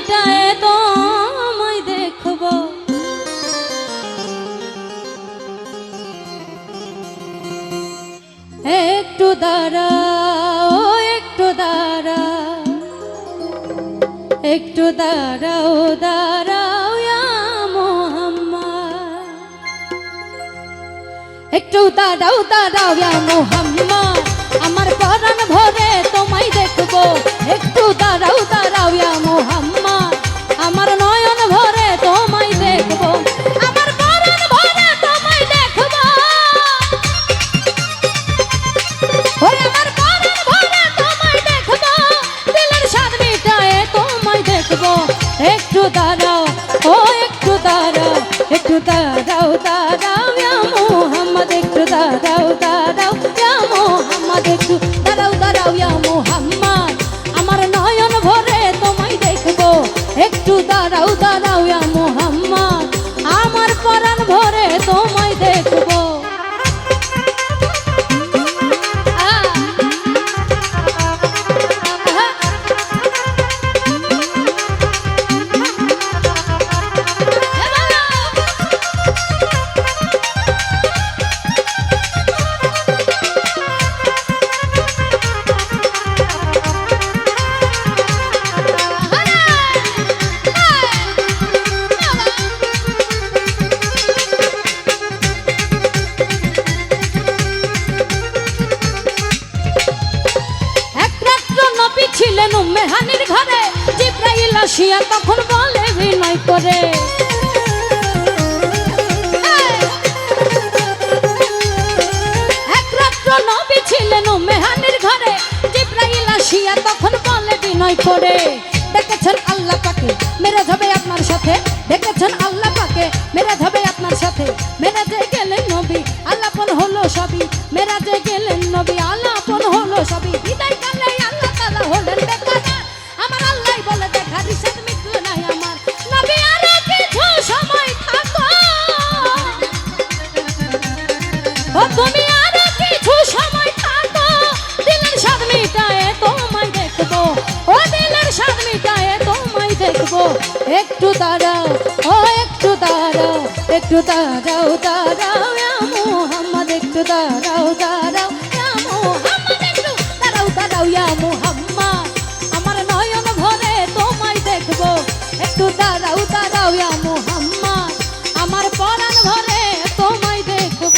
মিটায়ে তোমায় দেখব। একটু দাঁড়াও, একটু দাঁড়াও, একটু দাঁড়াও, দাঁড়াও ইয়া মুহাম্মদ। একটু দাঁড়াও, দাঁড়াও ইয়া মুহাম্মদ, আমার পরাণ ভরে তোমায় দেখব। একটু দাঁড়াও, দাঁড়াও ইয়া মুহাম্মদ, আমার নয়ন ভরে তোমায় দেখব। আমার পরাণ ভরে তোমায় দেখব, ওই আমার পরাণ ভরে তোমায় দেখব। দিলের স্বাদ মিটায়ে তোমায় দেখব। একটু দাঁড়াও, ও একটু দাঁড়াও, একটু দাঁড়াও, দাঁড়াও ইয়া মুহাম্মদ। একটু দাঁড়াও, দাঁড়াও ইয়া মুহাম্মদ, একটু দাঁড়াও, দাঁড়াও ইয়া মুহাম্মদ, আমার নয়ন ভরে তোমায় দেখব। একটু দাঁড়াও, দাঁড়াও ইয়া মুহাম্মদ, আমার পরাণ ভরে তোমায় দেখব। ছিলেন উম্মে হানির ঘরে, জিবরাইল আসিয়া তখন বলে বিনয় করে, এক রাত্র নবী ছিলেন উম্মে হানির ঘরে, জিবরাইল আসিয়া তখন বলে বিনয় করে, দেখেছেন আল্লাহ পাকে মেরাজ হবে আপনার সাথে, দেখেছেন আল্লাহ পাকে মেরাজ হবে আপনার সাথে। মেরাজে গেলেন নবী আল্লাপন হলো সবই, মেরাজে গেলেন নবী আল্লাপন হলো সবই। বিদায় কালে আল্লাহ তাআলা হলেন বেকারার, আমার আল্লাহ বলে দেখার ইচ্ছা মিটল না আমার, নবী আরো কিছু সময় থাকো, ও তুমি আরো কিছু সময় থাকো, দিলের স্বাদ মিটায়ে তোমায় দেখব। ও দিলের স্বাদ মিটায়ে তোমায় দেখব। একটু দাঁড়াও, ও একটু দাঁড়াও, একটু দাঁড়াও, দাঁড়াও ইয়া মুহাম্মদ। একটু দাঁড়াও, দাঁড়াও ইয়া মুহাম্মদ, একটু দাঁড়াও, দাঁড়াও ইয়া মুহাম্মদ, আমার নয়ন ভরে তোমায় দেখব। একটু দাঁড়াও, দাঁড়াও ইয়া মুহাম্মদ, আমার পরাণ ভরে তোমায় দেখব।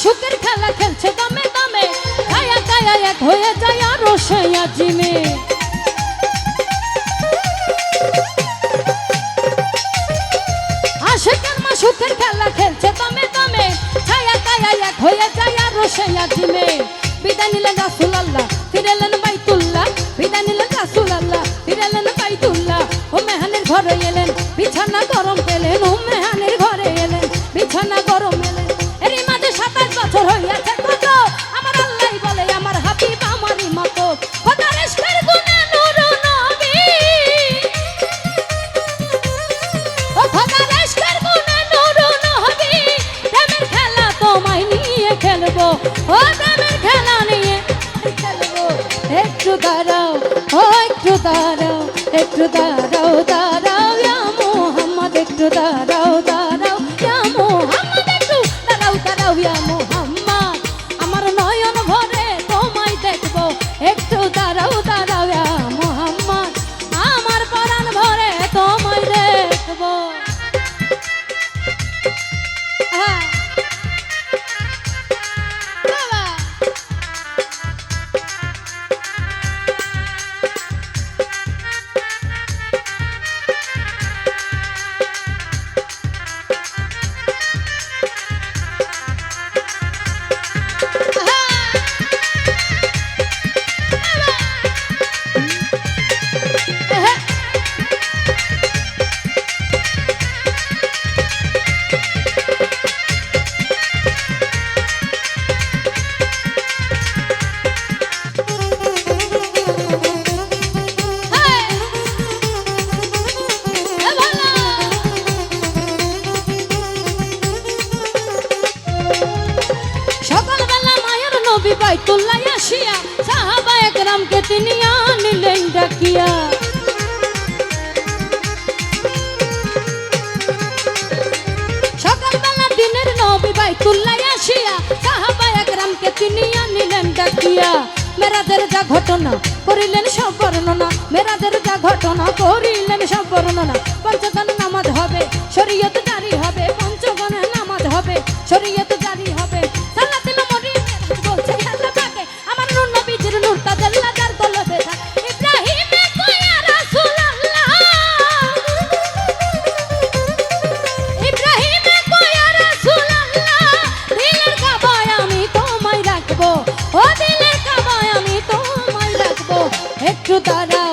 সুখের খেলা খেলছে দমে দমে, গায়া গায়া এক হয়ে যায় আরো সেই আজিমে। আশেকের মা সুখের খেলা খেলছে দমে দমে, ছায়া গায়া এক হয়ে যায় আরো সেই আজিমে। বিদায় নিলেন রাসূলুল্লাহ, ফিরেলেন বাইতুল্লাহ, বিদায় নিলেন রাসূলুল্লাহ, ফিরেলেন বাইতুল্লাহ। উম্মে হানির ঘরে এলেন, বিছানা গরম পেলেন, উম্মে হানির ঘরে এলেন, বিছানা গরম এলেন। এরই মাঝে 27 বছর হইয়াছে কত, আমার আল্লাহ বলে আমার হাবিব আমারই মতো, খোদার ইশকের গুণে নূর নবী, ও খোদার ইশকের গুণে নূর নবী, প্রেমের খেলা তোমায় নিয়ে খেলবো, ও প্রেমের খেলা নিয়ে খেলবো। একটু দাঁড়াও, ও একটু দাঁড়াও, একটু দাঁড়াও, দাঁড়াও ইয়া মুহাম্মদ। একটু দাঁড়াও, দাঁড়াও ইয়া মুহাম্মদ, একটু দাঁড়াও, দাঁড়াও ইয়া মুহাম্মদ, আমার নয়ন ভরে তোমায় দেখব। একটু দাঁড়াও, দাঁড়াও ইয়া মুহাম্মদ, আমার পরাণ ভরে তোমায় দেখব। বাবা নবী বাইতুল্লাহ আসিয়া সাহাবায়ে কেরামকে তিনি আনিলেন ডাকিয়া। সকালবেলা দিনের নবী বাইতুল্লাহ আসিয়া সাহাবায়ে কেরামকে তিনি আনিলেন ডাকিয়া। মেরাজের যা ঘটনা করিলেন সব বর্ণনা, মেরাজের যা ঘটনা করিলেন সব বর্ণনা। পঞ্চগণ নামাজ হবে, শরীয়ত জারি হবে, পঞ্চগণ নামাজ হবে, শরীয়ত জারি হবে। সালাতুল মরিয়ম বলছে আল্লাহ পাকে, আমার নূর নবীজির নূর তাজাল্লা যার কলবে থাকে। ইব্রাহিমে কয়া রাসূলুল্লাহ, ইব্রাহিমে কয়া রাসূলুল্লাহ, দিলের কাবায় আমি তোমায় রাখবো, ও দিলের কাবায় আমি তোমায় রাখবো। একটু দাঁড়াও,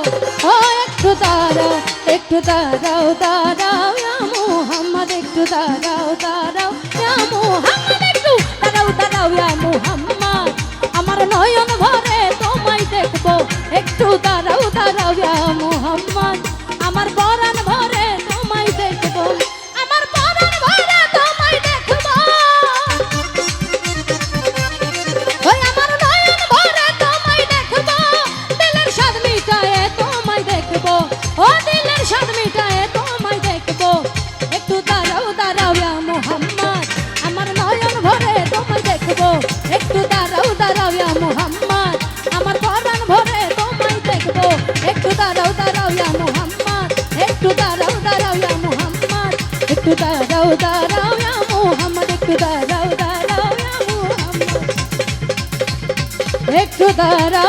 ও একটু দাঁড়াও, একটু দাঁড়াও দাঁড়াও ইয়া মুহাম্মদ, একটু দাঁড়াও দাঁড়াও ইয়া মুহাম্মদ, একটু দাঁড়াও দাঁড়াও ইয়া মুহাম্মদ, আমার নয়ন ভরে তোমায় দেখবো। একটু দাঁড়াও দাঁড়াও ইয়া মুহাম্মদ, আমার পরাণ ভরে তোমায় দেখবো, আমার পরাণ ভরে তোমায় দেখবো। ওই আমার নয়ন ভরে তোমায় দেখবো, দিলের স্বাদ মিটায়ে তোমায় দেখবো, ও দিলের স্বাদ মিটায়ে তোমায় দেখবো। একটু দাঁড়াও দাঁড়াও ইয়া মুহাম্মদ, আমার নয়ন ভরে তোমায় দেখবো। একটু দাঁড়াও দাঁড়াও ইয়া মুহাম্মদ, আমার পরাণ ভরে তোমায় দেখবো। একটু দাঁড়াও দাঁড়াও ইয়া মুহাম্মদ, একটু দাঁড়াও দাঁড়াও ইয়া মুহাম্মদ, একটু দাঁড়াও দাঁড়াও ইয়া মুহাম্মদ, একটু দাঁড়াও দাঁড়াও ইয়া মুহাম্মদ, একটু দাঁড়াও